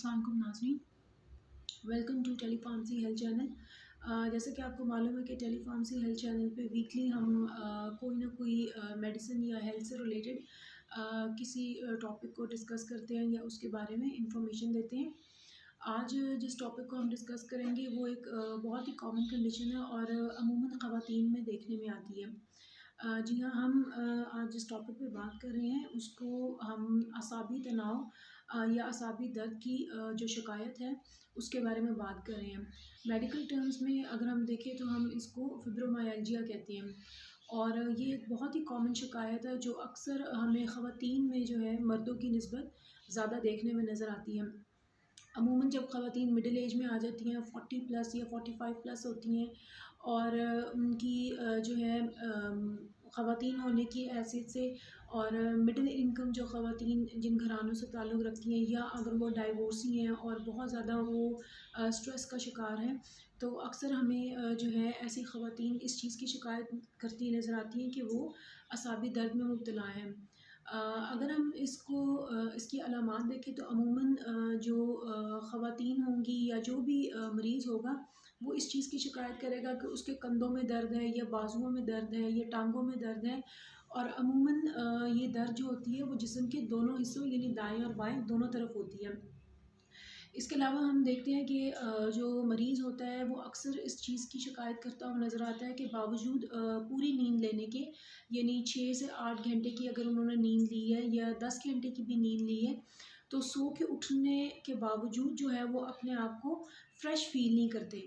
अस्सलाम वालेकुम नाज़रीन, वेलकम टू टेलीफार्मेसी हेल्थ चैनल। जैसे कि आपको मालूम है कि टेलीफार्मेसी हेल्थ चैनल पे वीकली हम कोई ना कोई मेडिसिन या हेल्थ से रिलेटेड किसी टॉपिक को डिस्कस करते हैं या उसके बारे में इंफॉर्मेशन देते हैं। आज जिस टॉपिक को हम डिस्कस करेंगे वो एक बहुत ही कॉमन कंडीशन है और अमूमन ख़वातीन में देखने में आती है। जी हाँ, हम आज जिस टॉपिक पे बात कर रहे हैं उसको हम असाबी तनाव या असाबी दर्द की जो शिकायत है उसके बारे में बात कर रहे हैं। मेडिकल टर्म्स में अगर हम देखें तो हम इसको फिब्रोमाइल्जिया कहते हैं और ये एक बहुत ही कॉमन शिकायत है जो अक्सर हमें ख़वातीन में जो है मर्दों की निस्बत ज़्यादा देखने में नज़र आती है। अमूमन जब ख़वातीन मिडिल एज में आ जाती हैं 40 प्लस या 45 प्लस होती हैं और उनकी जो है ख़वातीन होने की हैसियत से और मिडिल इनकम जो ख़वातीन जिन घरानों से ताल्लुक़ रखती हैं या अगर वो डाइवोर्सी हैं और बहुत ज़्यादा वो स्ट्रेस का शिकार हैं तो अक्सर हमें जो है ऐसी ख़वातीन इस चीज़ की शिकायत करती नज़र आती हैं कि वो असाबी दर्द में मुब्तला हैं। अगर हम इसकी अलामात देखें तो अमूमन जो ख़वातीन होंगी या जो भी मरीज़ होगा वो इस चीज़ की शिकायत करेगा कि उसके कंधों में दर्द है या बाजुओं में दर्द है या टांगों में दर्द है और अमूमन ये दर्द जो होती है वो जिस्म के दोनों हिस्सों यानी दाएं और बाएं दोनों तरफ होती है। इसके अलावा हम देखते हैं कि जो मरीज़ होता है वो अक्सर इस चीज़ की शिकायत करता हुआ नज़र आता है कि बावजूद पूरी नींद लेने के यानी 6 से 8 घंटे की अगर उन्होंने नींद ली है या 10 घंटे की भी नींद ली है तो सो के उठने के बावजूद जो है वो अपने आप को फ्रेश फ़ील नहीं करते।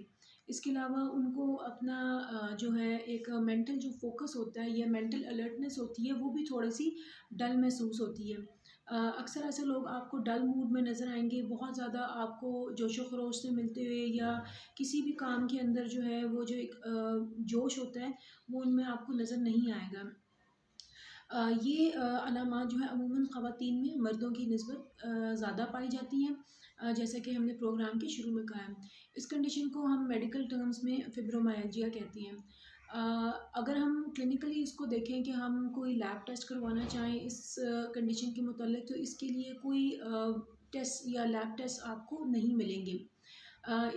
इसके अलावा उनको अपना जो है एक मेंटल जो फ़ोकस होता है या मेंटल अलर्टनेस होती है वो भी थोड़ी-सी डल महसूस होती है। अक्सर ऐसे लोग आपको डल मूड में नज़र आएँगे, बहुत ज़्यादा आपको जोशो-खरोश से मिलते हुए या किसी भी काम के अंदर जो है वो जो एक जोश होता है, वो उनमें आपको नज़र नहीं आएगा। ये अलामात जो है अमूमन ख़वातीन में मर्दों की निस्बत ज़्यादा पाई जाती हैं जैसा कि हमने प्रोग्राम के शुरू में कहा है। इस कंडीशन को हम मेडिकल टर्म्स में फिब्रोमाइल्जिया कहते हैं। अगर हम क्लिनिकली इसको देखें कि हम कोई लैब टेस्ट करवाना चाहें इस कंडीशन के मुतालिक तो इसके लिए कोई टेस्ट या लैब टेस्ट आपको नहीं मिलेंगे।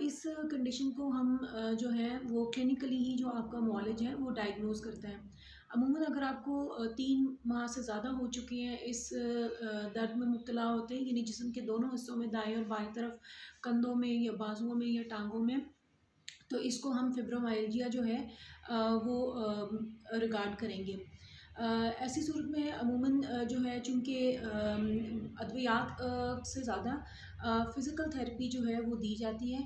इस कंडीशन को हम जो है वो क्लिनिकली ही जो आपका मॉलेज है वो डायग्नोज़ करता है। अमूमन अगर आपको 3 माह से ज़्यादा हो चुके हैं इस दर्द में मुब्तला होते हैं यानी जिस्म के दोनों हिस्सों में दाएँ और बाएँ तरफ कंधों में या बाजुओं में या टाँगों में, तो इसको हम फिब्रोमाइल्जिया जो है वो रिगार्ड करेंगे। ऐसी सूरत में अमूमन जो है चूँकि अद्वियात से ज़्यादा फ़िज़िकल थेरेपी जो है वो दी जाती है।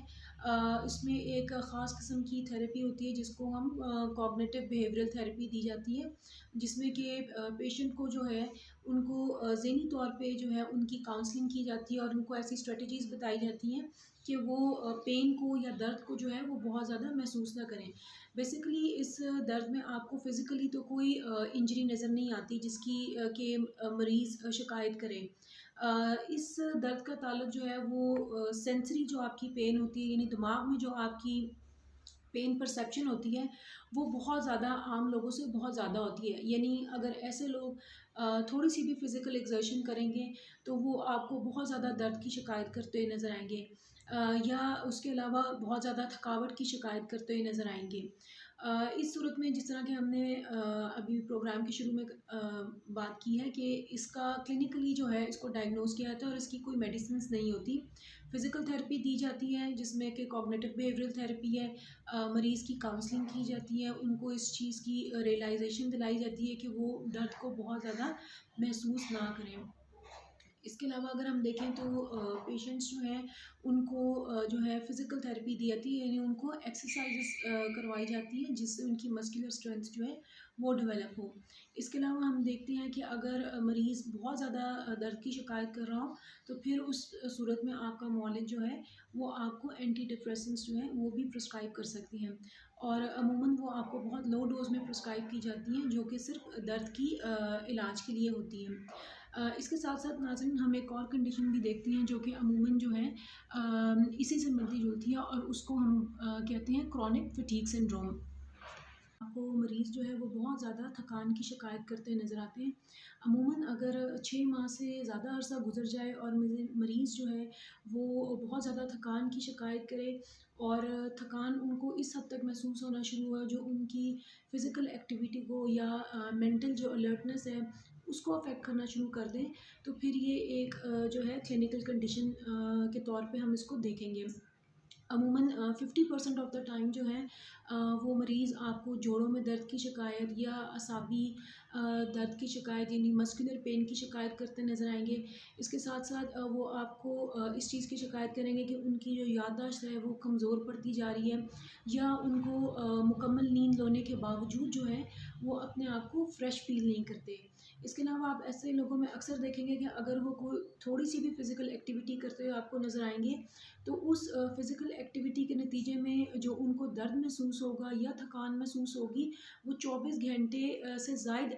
इसमें एक ख़ास किस्म की थेरेपी होती है जिसको हम कॉग्निटिव बिहेवियरल थेरेपी दी जाती है, जिसमें कि पेशेंट को जो है उनको ज़हनी तौर पे जो है उनकी काउंसलिंग की जाती है और उनको ऐसी स्ट्रेटजीज़ बताई जाती हैं कि वो पेन को या दर्द को जो है वो बहुत ज़्यादा महसूस ना करें। बेसिकली इस दर्द में आपको फ़िज़िकली तो कोई इंजरी नज़र नहीं आती जिसकी मरीज़ शिकायत करे। इस दर्द का ताल्लुक जो है वो सेंसरी जो आपकी पेन होती है यानी दिमाग में जो आपकी पेन परसेप्शन होती है वो बहुत ज़्यादा आम लोगों से बहुत ज़्यादा होती है। यानी अगर ऐसे लोग थोड़ी-सी भी फ़िज़िकल एक्सर्शन करेंगे तो वो आपको बहुत ज़्यादा दर्द की शिकायत करते हुए नज़र आएँगे या उसके अलावा बहुत ज़्यादा थकावट की शिकायत करते हुए नज़र आएँगे। इस सूरत में जिस तरह कि हमने अभी प्रोग्राम के शुरू में बात की है कि इसका क्लिनिकली जो है इसको डायग्नोज़ किया जाता है और इसकी कोई मेडिसिन्स नहीं होती। फ़िज़िकल थेरेपी दी जाती है जिसमें कि कॉग्निटिव बिहेवियरल थेरेपी है। मरीज़ की काउंसलिंग की जाती है, उनको इस चीज़ की रियलाइज़ेशन दिलाई जाती है कि वो दर्द को बहुत ज़्यादा महसूस ना करें। इसके अलावा अगर हम देखें तो पेशेंट्स जो हैं उनको जो है फ़िज़िकल थेरेपी दी जाती है यानी उनको एक्सरसाइज़ेस करवाई जाती हैं जिससे उनकी मस्कुलर स्ट्रेंथ जो है वो डेवलप हो। इसके अलावा हम देखते हैं कि अगर मरीज़ बहुत ज़्यादा दर्द की शिकायत कर रहा हो तो फिर उस सूरत में आपका मौलिद जो है वो आपको एंटी डिप्रेसेंट्स जो हैं वो भी प्रिस्क्राइब कर सकती हैं और अमूमन वो आपको बहुत लो डोज़ में प्रिस्क्राइब की जाती हैं जो कि सिर्फ़ दर्द की इलाज के लिए होती हैं। इसके साथ-साथ नाज़रीन हम एक और कंडीशन भी देखते हैं जो कि अमूमन जो है इसी से मिलती-जुलती है और उसको हम कहते हैं क्रोनिक फटीग सिंड्रोम। आपको मरीज़ जो है वो बहुत ज़्यादा थकान की शिकायत करते नज़र आते हैं। अमूमन अगर 6 माह से ज़्यादा अरसा गुज़र जाए और मरीज़ जो है वो बहुत ज़्यादा थकान की शिकायत करे और थकान उनको इस हद तक महसूस होना शुरू हुआ जो उनकी फ़िज़िकल एक्टिविटी को या मेंटल जो अलर्टनेस है उसको अफ़ेक्ट करना शुरू कर दें, तो फिर ये एक जो है क्लिनिकल कंडीशन के तौर पे हम इसको देखेंगे। अमूमन 50% ऑफ द टाइम जो है वो मरीज़ आपको जोड़ों में दर्द की शिकायत या असाबी दर्द की शिकायत यानी मस्कुलर पेन की शिकायत करते नज़र आएंगे। इसके साथ साथ वो आपको इस चीज़ की शिकायत करेंगे कि उनकी जो याददाश्त है वो कमज़ोर पड़ती जा रही है या उनको मुकम्मल नींद लेने के बावजूद जो है वो अपने आप को फ्रेश फ़ील नहीं करते। इसके अलावा आप ऐसे लोगों में अक्सर देखेंगे कि अगर वो कोई थोड़ी सी भी फ़िज़िकल एक्टिविटी करते हुए आपको नज़र आएंगे तो उस फ़िज़िकल एक्टिविटी के नतीजे में जो उनको दर्द महसूस होगा या थकान महसूस होगी, वो 24 घंटे से ज़ायद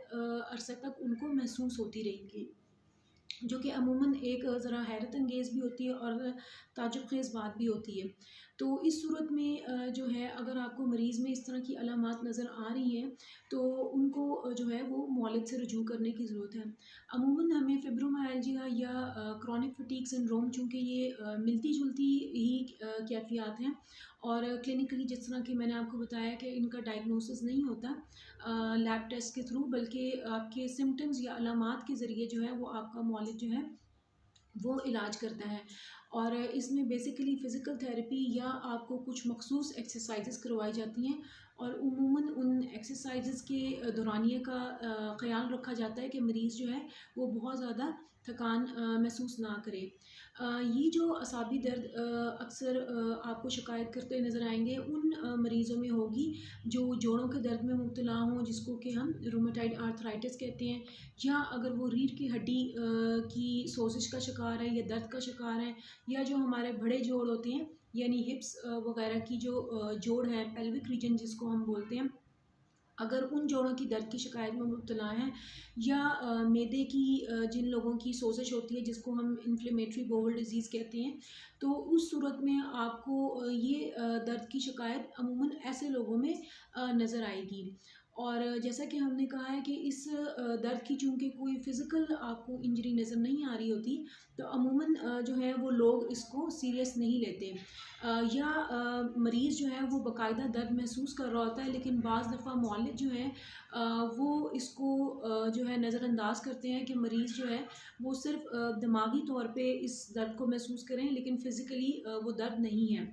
अरसे तक उनको महसूस होती रहेगी। जो कि अमूमन एक ज़रा हैरत अंगेज़ भी होती है और ताज्जुब ख़ेज़ बात भी होती है। तो इस सूरत में जो है अगर आपको मरीज़ में इस तरह की अलामात नज़र आ रही हैं, तो उनको जो है वो मुआलिज से रुजू करने की ज़रूरत है। अमूमन हमें फिब्रोमाइल्जिया या क्रॉनिक फटीग सिंड्रोम चूँकि ये मिलती-जुलती ही कैफ़ियत हैं और क्लिनिकली जिस तरह की मैंने आपको बताया कि इनका डायग्नोसिस नहीं होता लैब टेस्ट के थ्रू, बल्कि आपके सिम्पटम्स या अलामात के ज़रिए जो है वो आपका मौलिद जो है वो इलाज करता है। और इसमें बेसिकली फ़िज़िकल थेरेपी या आपको कुछ मखसूस एक्सरसाइज़ेस करवाई जाती हैं और उमूमन उन एक्सरसाइज़ेस के दौरानिए का ख़्याल रखा जाता है कि मरीज़ जो है वो बहुत ज़्यादा थकान महसूस ना करे। ये जो असाबी दर्द अक्सर आपको शिकायत करते नज़र आएँगे उन मरीज़ों में होगी जो जोड़ों के दर्द में मुब्तला हों, जिसको कि हम रूमेटाइड आर्थराइटिस कहते हैं, या अगर वो रीढ़ की हड्डी की सोजिश का शिकार है या दर्द का शिकार है, या जो हमारे बड़े जोड़ होते हैं यानी हिप्स वगैरह की जो जोड़ है पेल्विक रीजन जिसको हम बोलते हैं, अगर उन जोड़ों की दर्द की शिकायत में मुब्तला हैं या मैदे की जिन लोगों की सोजिश होती है जिसको हम इन्फ्लेमेटरी बोवल डिज़ीज़ कहते हैं, तो उस सूरत में आपको ये दर्द की शिकायत अमूमन ऐसे लोगों में नज़र आएगी। और जैसा कि हमने कहा है कि इस दर्द की चूँकि कोई फ़िज़िकल आपको इंजरी नज़र नहीं आ रही होती, तो अमूमन जो है वो लोग इसको सीरियस नहीं लेते। या मरीज़ जो है वो बाकायदा दर्द महसूस कर रहा होता है, लेकिन बाज़ दफ़ा मौलिद जो है वो इसको जो है नज़रअंदाज करते हैं कि मरीज़ जो है वो सिर्फ़ दिमागी तौर पे इस दर्द को महसूस करें लेकिन फ़िज़िकली वो दर्द नहीं है।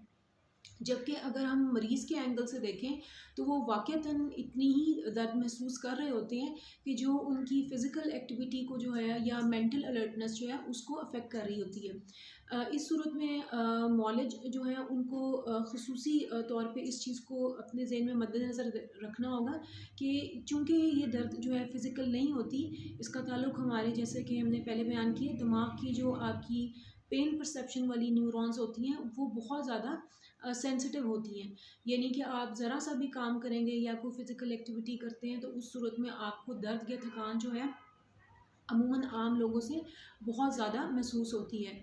जबकि अगर हम मरीज़ के एंगल से देखें तो वो वाक़तन इतनी ही दर्द महसूस कर रहे होते हैं कि जो उनकी फ़िज़िकल एक्टिविटी को जो है या मेंटल अलर्टनेस जो है उसको अफ़ेक्ट कर रही होती है। इस सूरत में मौलिज जो है उनको ख़ुसूसी तौर पे इस चीज़ को अपने ज़हन में मद्देनज़र रखना होगा कि चूँकि ये दर्द जो है फ़िज़िकल नहीं होती, इसका ताल्लुक़ हमारे जैसे कि हमने पहले बयान किया दिमाग की जो आपकी पेन परसेप्शन वाली न्यूरॉन्स होती हैं वो बहुत ज़्यादा सेंसिटिव होती हैं। यानी कि आप ज़रा सा भी काम करेंगे या कोई फ़िज़िकल एक्टिविटी करते हैं तो उस सूरत में आपको दर्द या थकान जो है अमूमन आम लोगों से बहुत ज़्यादा महसूस होती है।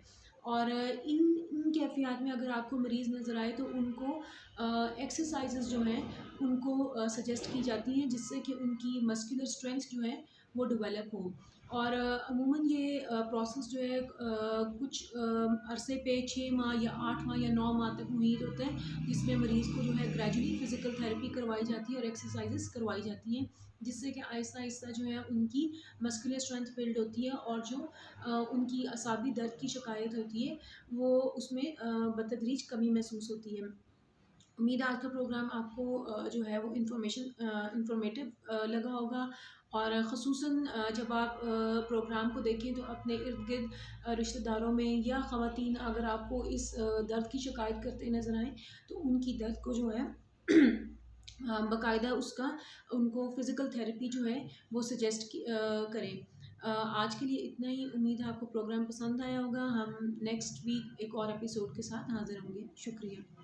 और इन इन कैफ़ियत में अगर आपको मरीज़ नज़र आए तो उनको एक्सरसाइज़ेस जो हैं उनको सजेस्ट की जाती हैं जिससे कि उनकी मस्कुलर स्ट्रेंथ जो है वो डेवलप हो। और अमूमन ये प्रोसेस जो है कुछ अरसे पे 6 माह या 8 माह या 9 माह तक मुहीत होता है, जिसमें मरीज़ को जो है ग्रेजुअली फ़िज़िकल थेरेपी करवाई जाती है और एक्सरसाइज़ेस करवाई जाती हैं, जिससे कि आहिस्ता-आहिस्ता जो है उनकी मस्कुलर स्ट्रेंथ बिल्ड होती है और जो उनकी असाबी दर्द की शिकायत होती है वो उसमें बतदरीज कमी महसूस होती है। उम्मीद है आज का प्रोग्राम आपको जो है वो इंफॉर्मेटिव लगा होगा और ख़ुसूसन जब आप प्रोग्राम को देखें तो अपने इर्द-गिर्द रिश्तेदारों में या ख़वातीन अगर आपको इस दर्द की शिकायत करते नज़र आएँ तो उनकी दर्द को जो है बाकायदा उसका उनको फ़िज़िकल थेरेपी जो है वो सजेस्ट करें। आज के लिए इतना ही। उम्मीद है आपको प्रोग्राम पसंद आया होगा। हम नेक्स्ट वीक एक और एपिसोड के साथ हाज़िर होंगे। शुक्रिया।